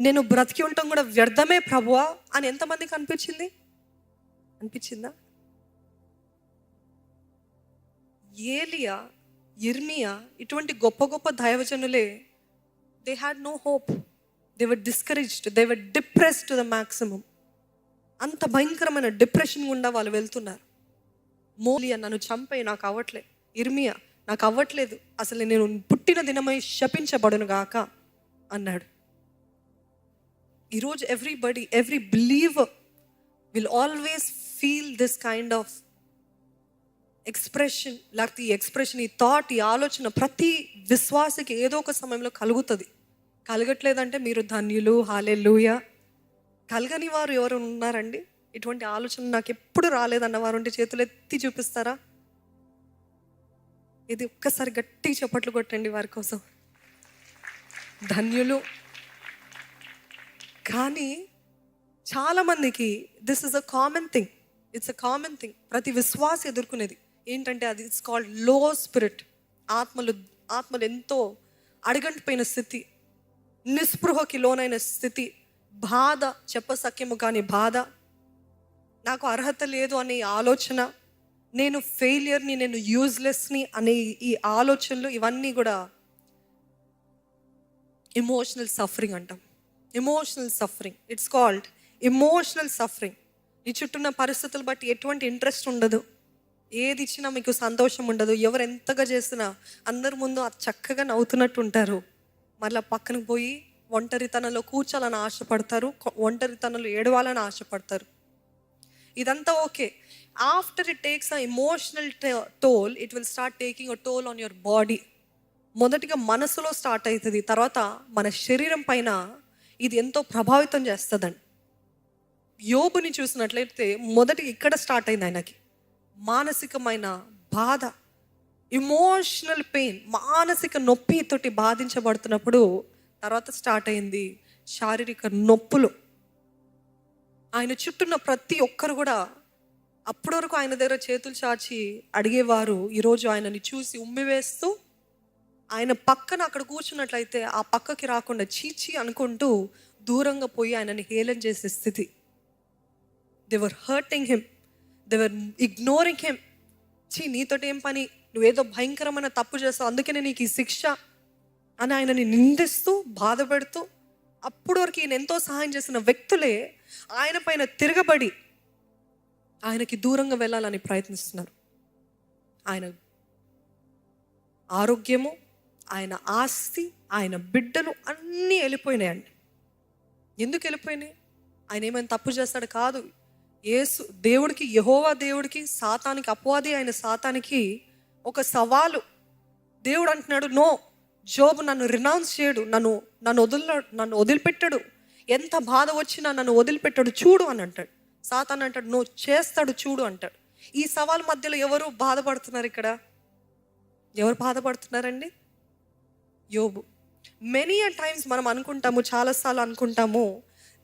నేను బ్రతికి ఉండటం కూడా వ్యర్థమే ప్రభువా అని ఎంతమందికి అనిపించిందా? ఏలియా, ఇర్మియా ఇటువంటి గొప్ప గొప్ప దైవజనులే, they had no hope, they were discouraged, they were depressed to the maximum. అంత భయంకరమైన డిప్రెషన్ గుండా వాళ్ళు వెళ్తున్నారు. మోలియా, నన్ను చంపేయి, నాకు అవ్వట్లేదు. ఇర్మియా, నాకు అవ్వట్లేదు, అసలు నేను పుట్టిన దినమై శపించబడును గాక అన్నాడు. ఈరోజు every believer will always feel this kind of expression. లేకపోతే ఈ ఎక్స్ప్రెషన్, ఈ థాట్, ఈ ఆలోచన ప్రతి విశ్వాసకి ఏదో ఒక సమయంలో కలుగుతుంది. కలగట్లేదంటే మీరు ధన్యులు, హల్లెలూయా. కలగని వారు ఎవరు ఉన్నారండి? ఇటువంటి ఆలోచన నాకు ఎప్పుడు రాలేదన్న వారు ఉంటే చేతులు ఎత్తి చూపిస్తారా? ఇది ఒక్కసారి గట్టిగా చప్పట్లు కొట్టండి వారి కోసం. ధన్యులు. కానీ చాలామందికి this is a common thing, it's a common thing. ప్రతి విశ్వాసం ఎదుర్కొనేది ఏంటంటే అది ఇట్స్ కాల్డ్ లో స్పిరిట్. ఆత్మలు ఎంతో అడగంటిపోయిన స్థితి, నిస్పృహకి లోనైన స్థితి, బాధ, చెప్పసఖ్యము కాని బాధ, నాకు అర్హత లేదు అనే ఆలోచన, నేను ఫెయిలియర్ని, నేను యూజ్లెస్ని అనే ఈ ఆలోచనలు, ఇవన్నీ కూడా ఎమోషనల్ సఫరింగ్ అంటాం. Emotional suffering, it's called emotional suffering. నీ చుట్టూన్న పరిస్థితులు బట్టి ఎటువంటి ఇంట్రెస్ట్ ఉండదు, ఏది ఇచ్చినా మీకు సంతోషం ఉండదు. ఎవరు ఎంతగా చేసినా అందరి ముందు అది చక్కగా నవ్వుతున్నట్టు ఉంటారు, మళ్ళీ పక్కనకు పోయి ఒంటరితనంలో కూర్చోాలని ఆశపడతారు, ఒంటరితనంలో ఏడవాలని ఆశపడతారు. ఇదంతా okay. After it takes a emotional toll, it will start taking a toll on your body. మొదటిగా మనసులో స్టార్ట్ అవుతుంది, తర్వాత మన శరీరం పైన ఇది ఎంతో ప్రభావితం చేస్తుందండి. యోబుని చూసినట్లయితే మొదటిగా ఇక్కడ స్టార్ట్ అయింది ఆయనకి మానసికమైన బాధ, ఎమోషనల్ పెయిన్, మానసిక నొప్పితోటి బాధించబడుతున్నప్పుడు తర్వాత స్టార్ట్ అయింది శారీరక నొప్పులు. ఆయన చుట్టూన్న ప్రతి ఒక్కరు కూడా అప్పటి వరకు ఆయన దగ్గర చేతులు చాచి అడిగేవారు, ఈరోజు ఆయనని చూసి ఉమ్మివేస్తూ ఆయన పక్కన అక్కడ కూర్చున్నట్లయితే ఆ పక్కకి రాకుండా చీచి అనుకుంటూ దూరంగా పోయి ఆయనని హేళన చేసే స్థితి. They were hurting him, they were ignoring him. నీతోటి ఏం పని, నువ్వేదో భయంకరమైన తప్పు చేస్తావు, అందుకనే నీకు ఈ శిక్ష అని ఆయనని నిందిస్తూ బాధపెడుతూ, అప్పటి వరకు ఈయన ఎంతో సహాయం చేసిన వ్యక్తులే ఆయన పైన తిరగబడి ఆయనకి దూరంగా వెళ్ళాలని ప్రయత్నిస్తున్నారు. ఆయన ఆరోగ్యము, ఆయన ఆస్తి, ఆయన బిడ్డలు అన్నీ వెళ్ళిపోయినాయండి. ఎందుకు వెళ్ళిపోయినాయి? ఆయన ఏమైనా తప్పు చేస్తాడు కాదు. యేసు దేవుడికి, యెహోవా దేవుడికి, సాతానికి, అపవాది అయిన సాతానికి ఒక సవాలు. దేవుడు అంటున్నాడు, నో, జోబు నన్ను రినౌన్స్ చేయడు, నన్ను వదిలిపెట్టాడు, ఎంత బాధ వచ్చినా నన్ను వదిలిపెట్టాడు చూడు అని అంటాడు. సాతాన్ అంటాడు, నువ్వు చేస్తాడు చూడు అంటాడు. ఈ సవాల్ మధ్యలో ఎవరు బాధపడుతున్నారు? ఇక్కడ ఎవరు బాధపడుతున్నారండి? యోబు. మెనీ అ టైమ్స్ మనం అనుకుంటాము, చాలాసార్లు అనుకుంటాము,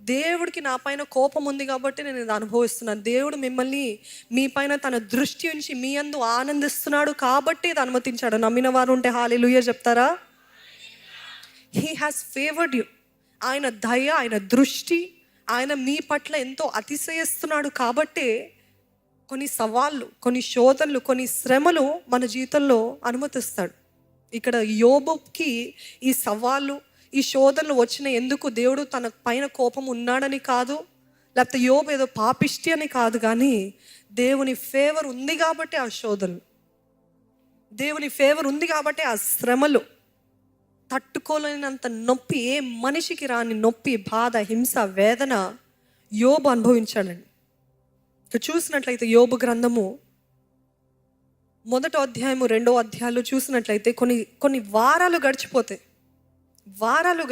దేవుడికి నా పైన కోపం ఉంది కాబట్టి నేను ఇది అనుభవిస్తున్నాను, దేవుడు మిమ్మల్ని, మీ పైన తన దృష్టి ఉంచి మీ యందు ఆనందిస్తున్నాడు కాబట్టి ఇది అనుమతించాడు. నమ్మిన వారు ఉంటే హల్లెలూయా చెప్తారా? He has favoured you. ఆయన దయ, ఆయన దృష్టి, ఆయన మీ పట్ల ఎంతో అతిశయిస్తున్నాడు కాబట్టే కొన్ని సవాళ్ళు, కొన్ని శోధనలు, కొన్ని శ్రమలు మన జీవితంలో అనుమతిస్తాడు. ఇక్కడ యోబుకి ఈ సవాళ్ళు, ఈ శోధనలు వచ్చిన ఎందుకు? దేవుడు తన పైన కోపం ఉన్నాడని కాదు, లేకపోతే యోబు ఏదో పాపిష్టి అని కాదు, కానీ దేవుని ఫేవర్ ఉంది కాబట్టి ఆ శోధనలు, దేవుని ఫేవర్ ఉంది కాబట్టి ఆ శ్రమలు, తట్టుకోలేనంత నొప్పి, ఏ మనిషికి రాని నొప్పి, బాధ, హింస, వేదన యోబు అనుభవించాడండి. చూసినట్లయితే యోబు గ్రంథము 1వ అధ్యాయము 2వ అధ్యాయాలు చూసినట్లయితే కొన్ని వారాలు గడిచిపోతాయి. వారాలు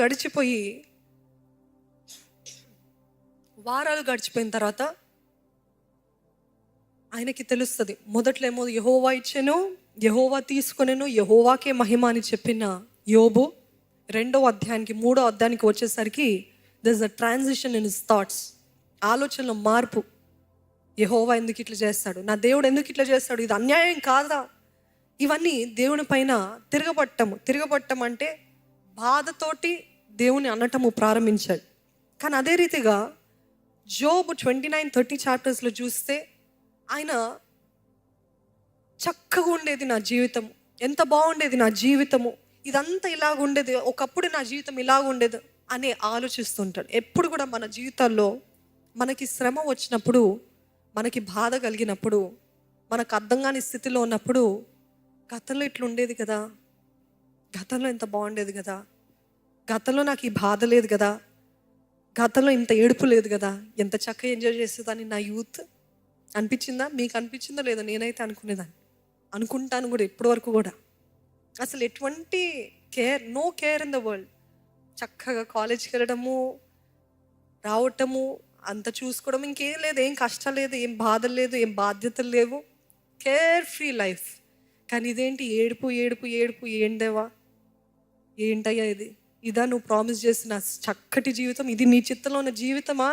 గడిచిపోయిన తర్వాత ఆయనకి తెలుస్తుంది. మొదట్లో ఏమో యెహోవా ఇచ్చెను, యెహోవా తీసుకొనెను, యెహోవాకే మహిమ అని చెప్పిన యోబు 2వ అధ్యాయానికి 3వ అధ్యాయానికి వచ్చేసరికి this a transition in his thoughts. ఆలోచనలో మార్పు. యెహోవా ఎందుకు ఇట్లా చేస్తాడు, నా దేవుడు ఎందుకు ఇట్లా చేస్తాడు, ఇది అన్యాయం కాదా? ఇవన్నీ దేవుని పైన తిరగబట్టం అంటే బాధతోటి దేవుని అనటము ప్రారంభించాడు. కానీ అదే రీతిగా జోబ్ 29-30 చాప్టర్స్లో చూస్తే ఆయన చక్కగా ఉండేది నా జీవితం, ఎంత బాగుండేది నా జీవితము, ఇదంతా ఇలాగ ఉండేది, ఒకప్పుడు నా జీవితం ఇలాగ ఉండేది అని ఆలోచిస్తుంటాడు. ఎప్పుడు కూడా మన జీవితాల్లో మనకి శ్రమ వచ్చినప్పుడు, మనకి బాధ కలిగినప్పుడు, మనకు అర్థం కాని స్థితిలో ఉన్నప్పుడు, గతంలో ఇట్లా ఉండేది కదా, గతంలో ఎంత బాగుండేది కదా, గతంలో నాకు ఈ బాధ లేదు కదా, గతంలో ఇంత ఏడుపు లేదు కదా, ఎంత చక్కగా ఎంజాయ్ చేసేదాన్ని నా యూత్ అనిపించిందా? మీకు అనిపించిందో లేదో? నేనైతే అనుకుంటాను కూడా ఇప్పటి వరకు కూడా. అసలు ఎటువంటి no care in the world. చక్కగా కాలేజ్కి వెళ్ళడము, రావటము, అంత చూసుకోవడం, ఇంకేం లేదు, ఏం కష్టం లేదు, ఏం బాధలు లేదు, ఏం బాధ్యతలు లేవు, కేర్ ఫ్రీ లైఫ్. కానీ ఇదేంటి ఏడుపు ఏడుపు ఏడుపు, ఏందేవా ఏంటయ్యా ఇది? ఇదా నువ్వు ప్రామిస్ చేసిన చక్కటి జీవితం? ఇది నీ చిత్తంలో ఉన్న జీవితమా?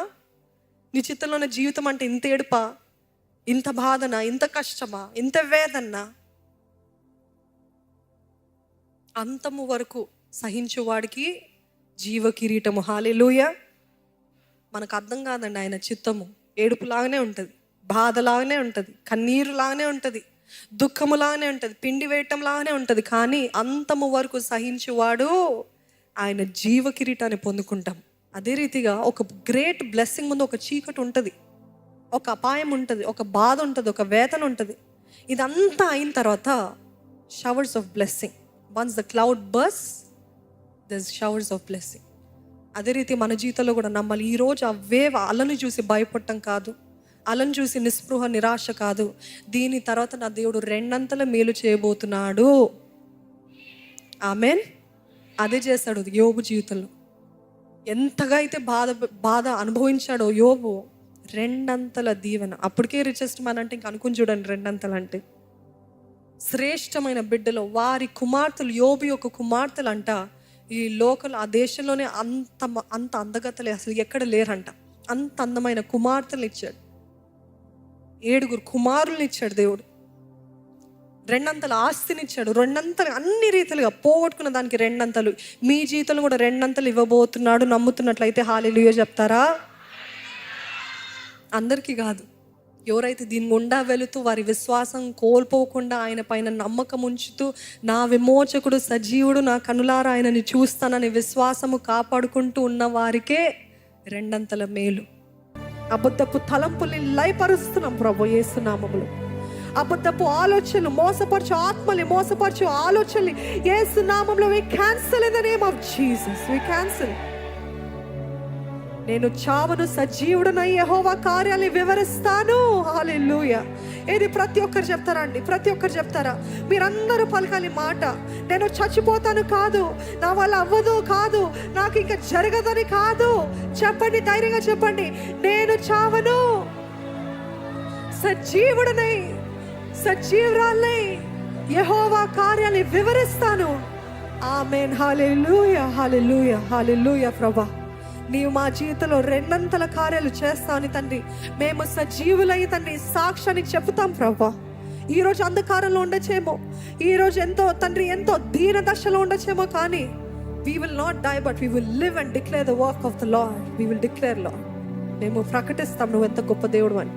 నీ చిత్తంలో ఉన్న జీవితం అంటే ఇంత ఏడుపా, ఇంత బాధనా, ఇంత కష్టమా, ఇంత వేదన్నా? అంతము వరకు సహించువాడికి జీవ కిరీటము. హల్లెలూయా. మనకు అర్థం కాదండి ఆయన చిత్తము. ఏడుపులాగానే ఉంటుంది, బాధలాగానే ఉంటుంది, కన్నీరులాగానే ఉంటుంది, దుఃఖములాగానే ఉంటుంది, పిండి వేయటం లాగానే ఉంటుంది. కానీ అంతము వరకు సహించువాడు ఆయన జీవ కిరీటాన్ని పొందుకుంటాం. అదే రీతిగా ఒక గ్రేట్ బ్లెస్సింగ్ ముందు ఒక చీకటి ఉంటుంది, ఒక అపాయం ఉంటుంది, ఒక బాధ ఉంటుంది, ఒక వేదన ఉంటుంది. ఇదంతా అయిన తర్వాత showers of blessing. Once the cloud bursts, there showers of blessing. అదే రీతి మన జీవితంలో కూడా నమ్మాలి. ఈరోజు ఆ వేవ్ అలను చూసి భయపడటం కాదు, అలను చూసి నిస్పృహ నిరాశ కాదు. దీని తర్వాత నా దేవుడు రెండంతల మేలు చేయబోతున్నాడు. ఆమెన్. అదే చేస్తాడు యోబు జీవితంలో. ఎంతగా అయితే బాధ అనుభవించాడో యోబు, రెండంతల దీవెన. అప్పటికే రిచెస్ట్ మ్యాన్ అంటే ఇంక అనుకుని చూడండి, రెండంతలు అంటే శ్రేష్టమైన బిడ్డలో వారి కుమార్తెలు, యోబు యొక్క కుమార్తెలు అంట ఈ లోకల్ ఆ దేశంలోనే అంత అందగతలే అసలు ఎక్కడ లేరంట. అంత అందమైన కుమార్తెలు ఇచ్చాడు, 7 కుమారులను ఇచ్చాడు దేవుడు, రెండంతల ఆస్తినిచ్చాడు, రెండంతలు అన్ని రీతిలుగా పోగొట్టుకున్న దానికి రెండంతలు. మీ జీవితంలో కూడా రెండంతలు ఇవ్వబోతున్నాడు. నమ్ముతున్నట్లయితే హల్లెలూయా చెప్తారా? అందరికీ కాదు, ఎవరైతే దీని గుండా వెళుతూ వారి విశ్వాసం కోల్పోకుండా ఆయన పైన నమ్మకం ఉంచుతూ, నా విమోచకుడు సజీవుడు, నా కనులారా ఆయనని చూస్తానని విశ్వాసము కాపాడుకుంటూ ఉన్న వారికే రెండంతల మేలు. అబద్ధపు తలంపుల్ని లయపరుస్తున్నాం ప్రభు యేసు నామములో. అబద్ధపు ఆలోచనలు, మోసపరచు ఆత్మల్ని, మోసపరచు ఆలోచనలు యేసు నామములో we cancel in the name of Jesus. We cancel. నేను చావును సజీవుడనై యెహోవా కార్యాలు వివరిస్తాను. హల్లెలూయా. ఇది ప్రతి ఒక్కరు చెప్తారండి, ప్రతి ఒక్కరు చెప్తారా? మీరందరూ పలకాలి మాట. నేను చచ్చిపోతాను కాదు, నా వల్ల అవ్వదు కాదు, నాకు ఇంకా జరగదని కాదు. చెప్పండి, ధైర్యంగా చెప్పండి, నేను చావను, సజీవుడనై సజీవురాలై యెహోవా కార్యాలు వివరిస్తాను. ఆమేన్. హల్లెలూయా, హల్లెలూయా, హల్లెలూయా. ప్రభా, నీవు మా జీవితంలో రెండంతల కార్యాలు చేస్తావని తండ్రి మేము సజీవులై తండ్రి సాక్ష్యాన్ని చెప్తాం ప్రభా. ఈరోజు అంధకారంలో ఉండొచ్చేమో, ఈరోజు ఎంతో దీన దశలో ఉండొచ్చేమో, కానీ we will not die but we will live and declare the work of the Lord. We will declare, Lord. మేము ప్రకటిస్తాం నువ్వు ఎంత గొప్ప దేవుడు అని.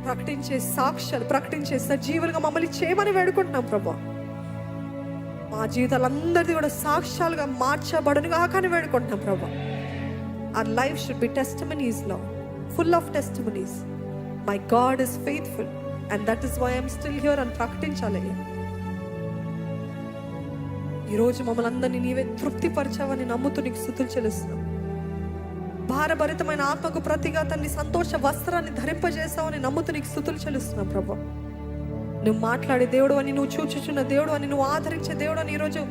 ప్రకటించే సాక్ష్యాలు, ప్రకటించే సజీవులుగా మమ్మల్ని చేయమని వేడుకుంటున్నాం ప్రభా. మా జీవితాలందరిది కూడా సాక్ష్యాలుగా మార్చబడునుగా కానీ వేడుకుంటున్నాం ప్రభా. Our life should be testimonies, Lord, full of testimonies. My God is faithful and that is why I am still here అని ప్రకటించాలి. ఈరోజు మమ్మల్ని అందరినీ నీవే తృప్తిపరచావని నమ్ముతూ నీకు స్తుతులు చెల్లిస్తున్నాం. భారభరితమైన ఆత్మకు ప్రతిగా తండ్రి సంతోష వస్త్రాన్ని ధరింపజేసావని నమ్ముతూ నీకు స్తుతులు చెల్లిస్తున్నాం ప్రభా. నువ్వు మాట్లాడే దేవుడు అని, నువ్వు చూచుచున్న దేవుడు అని, నువ్వు ఆదరించే దేవుడు అని ఈరోజు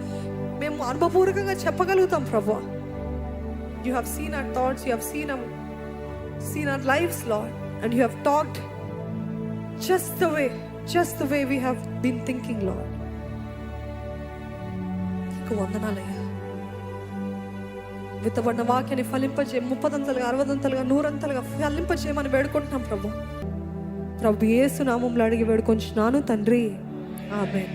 మేము అనుభవపూర్వకంగా చెప్పగలుగుతాం ప్రభా. You have seen our thoughts, you have seen our lives, Lord, and you have talked just the way we have been thinking, Lord. నీకు వందనాలయ్యా. విత్తబడిన వాక్యాన్ని ఫలింపజే, 30 60 100 ఫలింపజేయమని వేడుకుంటున్నాం ప్రభు. ప్రభు యేసు నామములో అడిగి వేడుకొంచున్నాను తండ్రి. ఆమేన్.